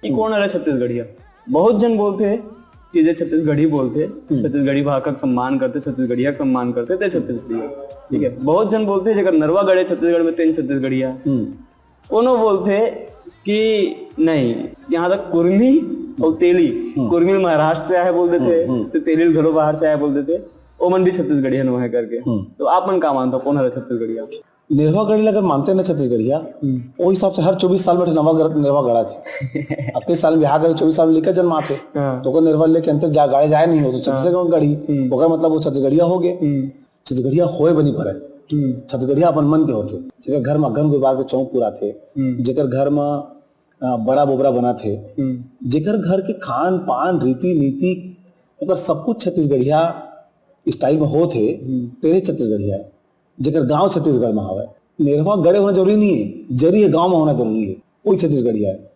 कि कौन है छत्तीसगढ़िया। बहुत जन बोलते हैं कि जे छत्तीसगढ़ी बोलते, छत्तीसगढ़ी भाषा का सम्मान करते, छत्तीसगढ़िया का सम्मान करते ते छत्तीसगढ़िया। ठीक है, बहुत जन बोलते हैं जेकर नरवा गड़े छत्तीसगढ़ में तेन छत्तीसगढ़िया। कोनो बोलते कि नहीं, यहाँ तक कुर्मी और तेली, कुर्मी महाराष्ट्र से आए बोल देते, तो तेली घरों बाहर से आए बोल देते, ओ मन भी छत्तीसगढ़िया नो है करके। तो आप मन का मानता कौन है छत्तीसगढ़िया? निर्वा गढ़ी अगर मानते ना छत्तीसगढ़िया, वो हिसाब से हर 24 साल में निर्वा गढ़ा थे। अपने साल बिहार करे 24 साल लेकर जन्मा थे, तो को निर्वा लेके अंतर जा गाड़े जाए नहीं हो तो छत्तीसगढ़ गढ़ी, ओकर मतलब वो छत्तीसगढ़िया हो गए। छत्तीसगढ़िया होए बनी पड़े, छत्तीसगढ़िया अपन मन के होते, जेकर घर में गन गुबार के चौक पूरा थे, जेकर घर में बड़ा बोबरा बना थे, जेकर घर के खान पान रीति नीति ओकर सब कुछ छत्तीसगढ़िया स्टाइल में हो थे, तेरे छत्तीसगढ़िया है। जेकर गांव छत्तीसगढ़ में हवे, नेरवा गड़े होना जरूरी नहीं है, जरिए गांव में होना जरूरी है, वही छत्तीसगढ़िया है।